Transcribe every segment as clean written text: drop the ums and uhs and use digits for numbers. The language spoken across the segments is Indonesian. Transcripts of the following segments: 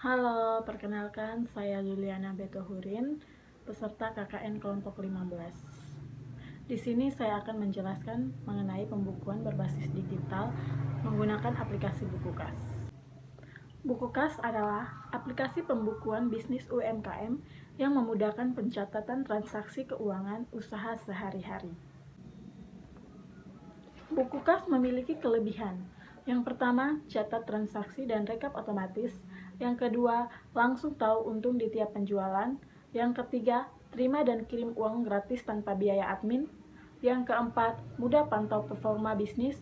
Halo, perkenalkan saya Juliana Betohurin, peserta KKN kelompok 15. Di sini saya akan menjelaskan mengenai pembukuan berbasis digital menggunakan aplikasi Bukukas. Bukukas adalah aplikasi pembukuan bisnis UMKM yang memudahkan pencatatan transaksi keuangan usaha sehari-hari. Bukukas memiliki kelebihan. Yang pertama, catat transaksi dan rekap otomatis. Yang kedua, langsung tahu untung di tiap penjualan. Yang ketiga, terima dan kirim uang gratis tanpa biaya admin. Yang keempat, mudah pantau performa bisnis.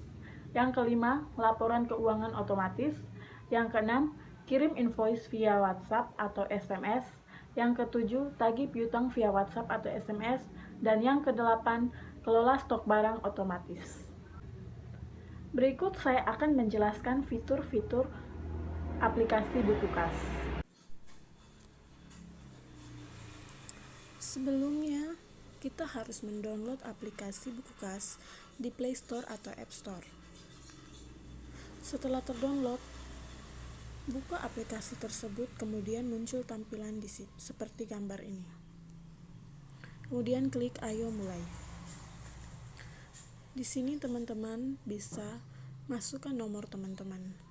Yang kelima, laporan keuangan otomatis. Yang keenam, kirim invoice via WhatsApp atau SMS. Yang ketujuh, tagih piutang via WhatsApp atau SMS. Dan yang kedelapan, kelola stok barang otomatis. Berikut saya akan menjelaskan fitur-fitur aplikasi Bukukas. Sebelumnya, kita harus mendownload aplikasi Bukukas di Play Store atau App Store. Setelah terdownload, buka aplikasi tersebut, kemudian muncul tampilan seperti gambar ini. Kemudian klik Ayo Mulai. Di sini teman-teman bisa masukkan nomor teman-teman.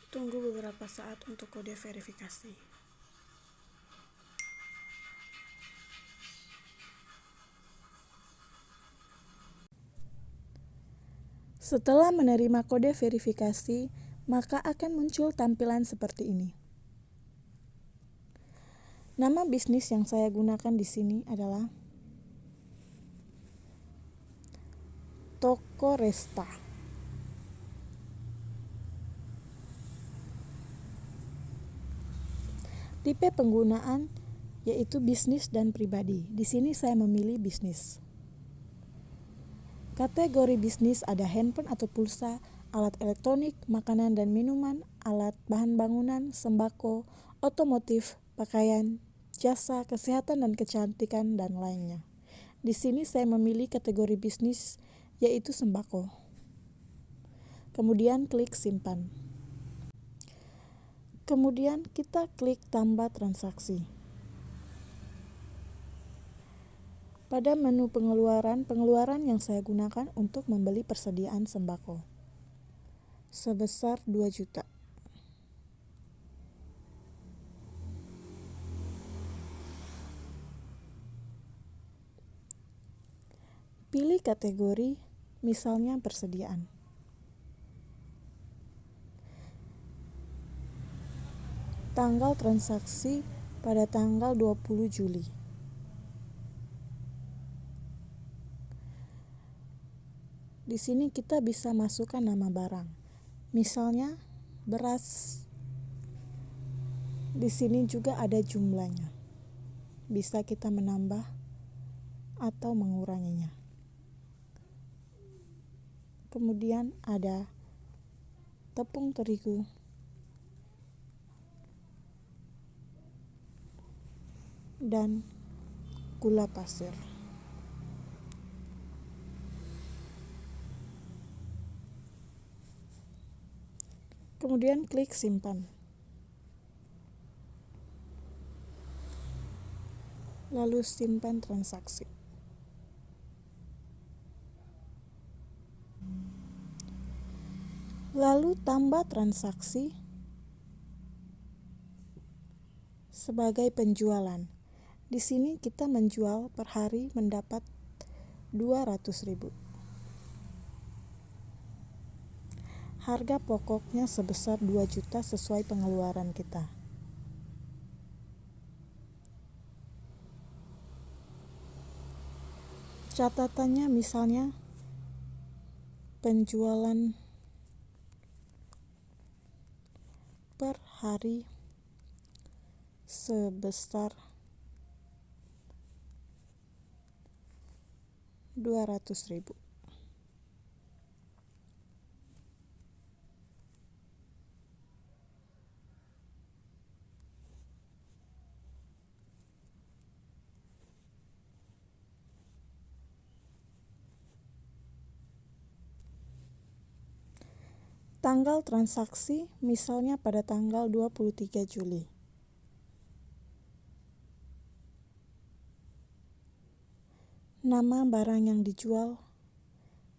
Tunggu beberapa saat untuk kode verifikasi. Setelah menerima kode verifikasi, maka akan muncul tampilan seperti ini. Nama bisnis yang saya gunakan di sini adalah Toko Resta. Tipe penggunaan yaitu bisnis dan pribadi. Di sini saya memilih bisnis. Kategori bisnis ada handphone atau pulsa, alat elektronik, makanan dan minuman, alat bahan bangunan, sembako, otomotif, pakaian, jasa, kesehatan dan kecantikan, dan lainnya. Di sini saya memilih kategori bisnis yaitu sembako. Kemudian klik simpan. Kemudian kita klik tambah transaksi. Pada menu pengeluaran yang saya gunakan untuk membeli persediaan sembako sebesar 2 juta. Pilih kategori, misalnya persediaan. Tanggal transaksi pada tanggal 20 Juli. Di sini kita bisa masukkan nama barang. Misalnya beras. Di sini juga ada jumlahnya. Bisa kita menambah atau menguranginya. Kemudian ada tepung terigu, dan gula pasir. Kemudian klik simpan. Lalu simpan transaksi. Lalu tambah transaksi sebagai penjualan. Di sini kita menjual per hari mendapat 200.000. Harga pokoknya sebesar 2 juta sesuai pengeluaran kita. Catatannya misalnya penjualan per hari sebesar 200.000. Tanggal transaksi misalnya pada tanggal 23 Juli. Nama barang yang dijual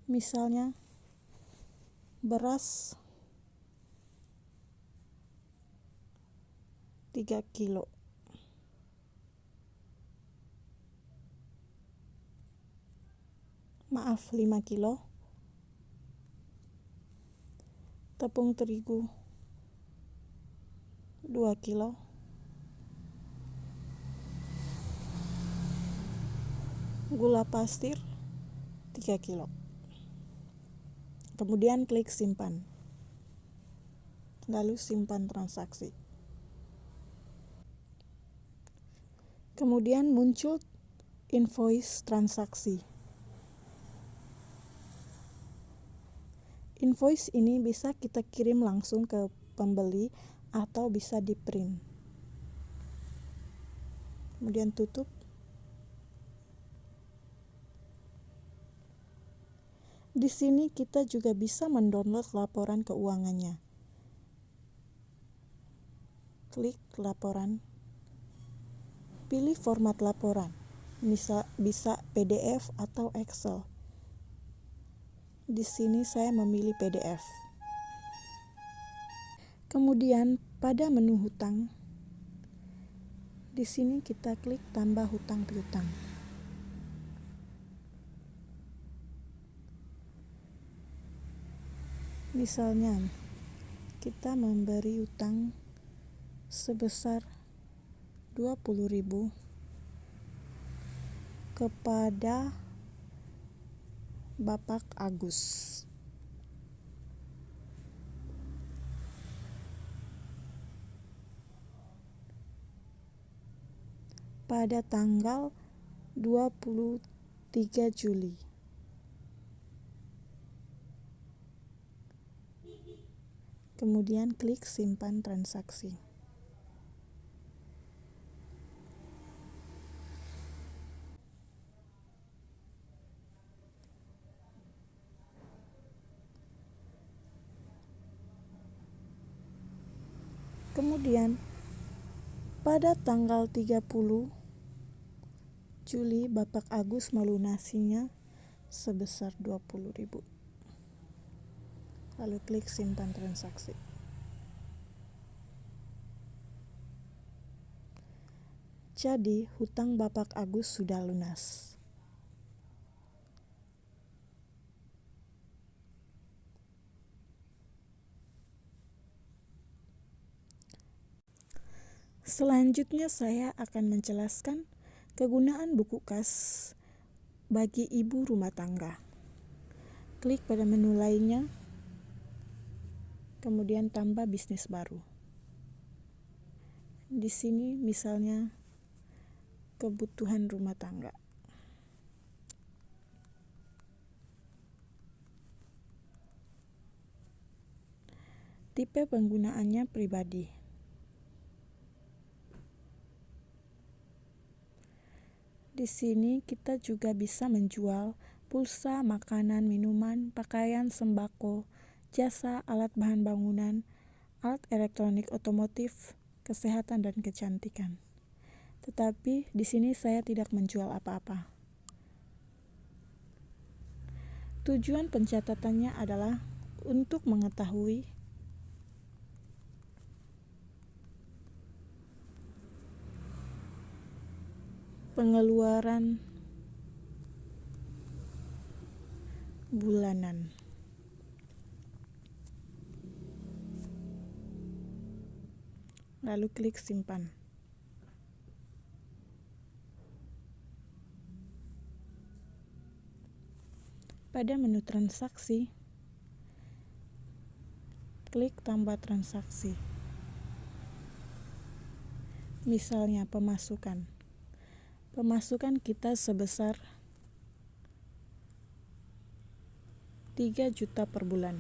misalnya beras 3 kilo. Maaf, 5 kilo. Tepung terigu 2 kilo. Gula pasir 3 kilo. Kemudian klik simpan. Lalu simpan transaksi. Kemudian muncul invoice transaksi. Invoice ini bisa kita kirim langsung ke pembeli atau bisa di-print. Kemudian tutup. Di sini kita juga bisa mendownload laporan keuangannya. Klik laporan. Pilih format laporan. Bisa PDF atau Excel. Di sini saya memilih PDF. Kemudian pada menu hutang, di sini kita klik tambah hutang piutang. Misalnya, kita memberi hutang sebesar 20.000 kepada Bapak Agus. Pada tanggal 23 Juli. Kemudian klik simpan transaksi. Kemudian pada tanggal 30 Juli Bapak Agus melunasinya sebesar 20.000. Lalu klik simpan transaksi. Jadi, hutang Bapak Agus sudah lunas. Selanjutnya saya akan menjelaskan kegunaan buku kas bagi ibu rumah tangga. Klik pada menu lainnya, kemudian tambah bisnis baru. Di sini misalnya kebutuhan rumah tangga. Tipe penggunaannya pribadi. Di sini kita juga bisa menjual pulsa, makanan, minuman, pakaian, sembako, jasa, alat bahan bangunan, alat elektronik otomotif, kesehatan dan kecantikan. Tetapi di sini saya tidak menjual apa-apa. Tujuan pencatatannya adalah untuk mengetahui pengeluaran bulanan. Lalu klik simpan. Pada menu transaksi, klik tambah transaksi. Misalnya pemasukan. Pemasukan kita sebesar 3 juta per bulan.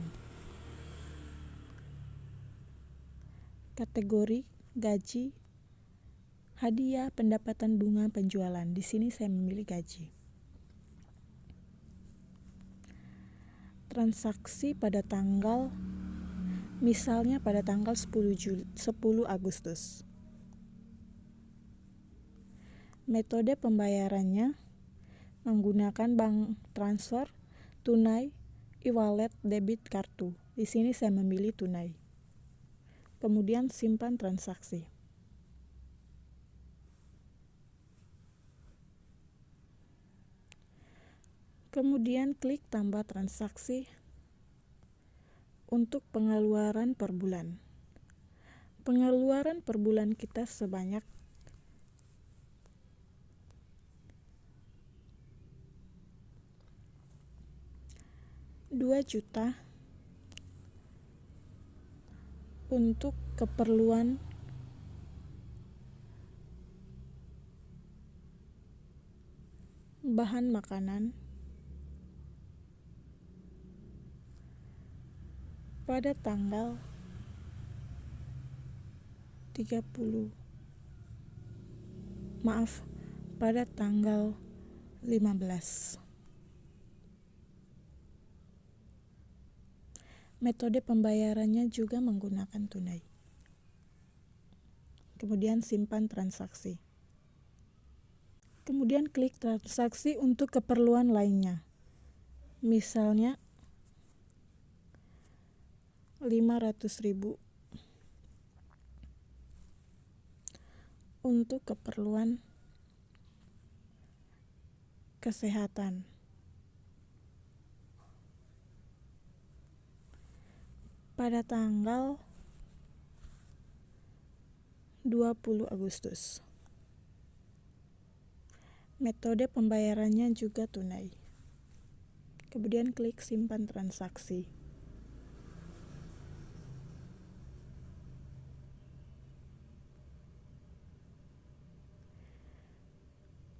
Kategori gaji, hadiah, pendapatan bunga, penjualan. Di sini saya memilih gaji. Transaksi pada tanggal misalnya pada tanggal 10 Agustus. Metode pembayarannya menggunakan bank transfer, tunai, e-wallet, debit, kartu. Di sini saya memilih tunai. Kemudian simpan transaksi. Kemudian klik tambah transaksi untuk pengeluaran per bulan. Pengeluaran per bulan kita sebanyak 2 juta untuk keperluan bahan makanan pada tanggal 15. Metode pembayarannya juga menggunakan tunai. Kemudian simpan transaksi. Kemudian klik transaksi untuk keperluan lainnya. Misalnya 500.000 untuk keperluan kesehatan. Pada tanggal 20 Agustus. Metode pembayarannya juga tunai. Kemudian klik simpan transaksi.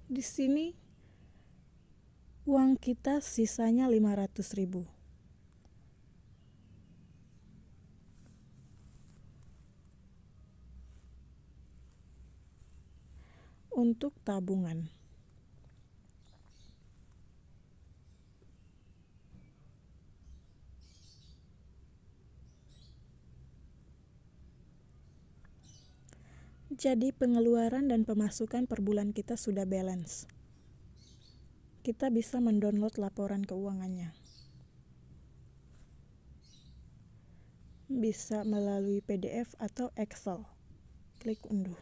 Di sini uang kita sisanya 500.000. Untuk tabungan. Jadi pengeluaran dan pemasukan per bulan kita sudah balance. Kita bisa mendownload laporan keuangannya. Bisa melalui PDF atau Excel. Klik unduh.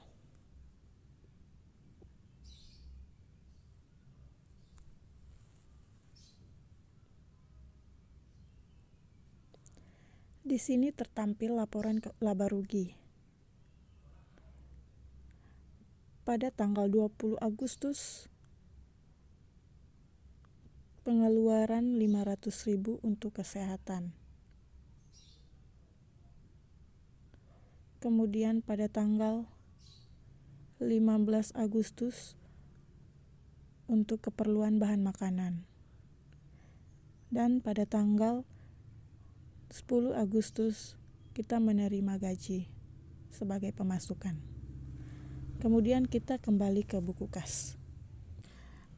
Di sini tertampil laporan laba rugi. Pada tanggal 20 Agustus, pengeluaran 500.000 untuk kesehatan. Kemudian pada tanggal 15 Agustus untuk keperluan bahan makanan. Dan pada tanggal 10 Agustus kita menerima gaji sebagai pemasukan. Kemudian kita kembali ke buku kas.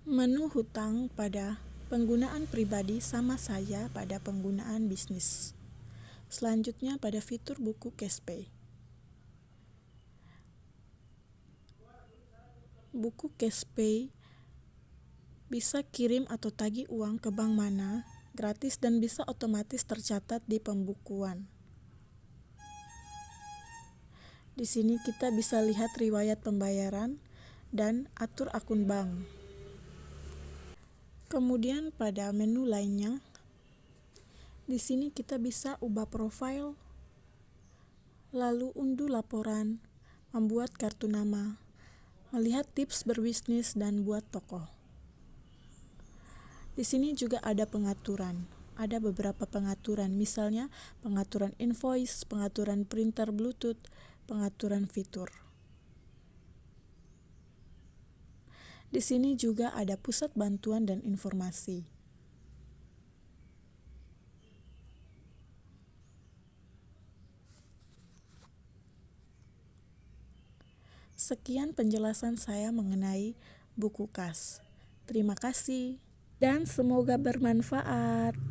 Menu hutang pada penggunaan pribadi sama saja pada penggunaan bisnis. Selanjutnya pada fitur buku CashPay. Buku CashPay bisa kirim atau tagih uang ke bank mana gratis dan bisa otomatis tercatat di pembukuan. Di sini kita bisa lihat riwayat pembayaran dan atur akun bank. Kemudian pada menu lainnya, di sini kita bisa ubah profil, lalu unduh laporan, membuat kartu nama, melihat tips berbisnis dan buat toko. Di sini juga ada pengaturan. Ada beberapa pengaturan, misalnya pengaturan invoice, pengaturan printer Bluetooth, pengaturan fitur. Di sini juga ada pusat bantuan dan informasi. Sekian penjelasan saya mengenai buku kas. Terima kasih dan semoga bermanfaat.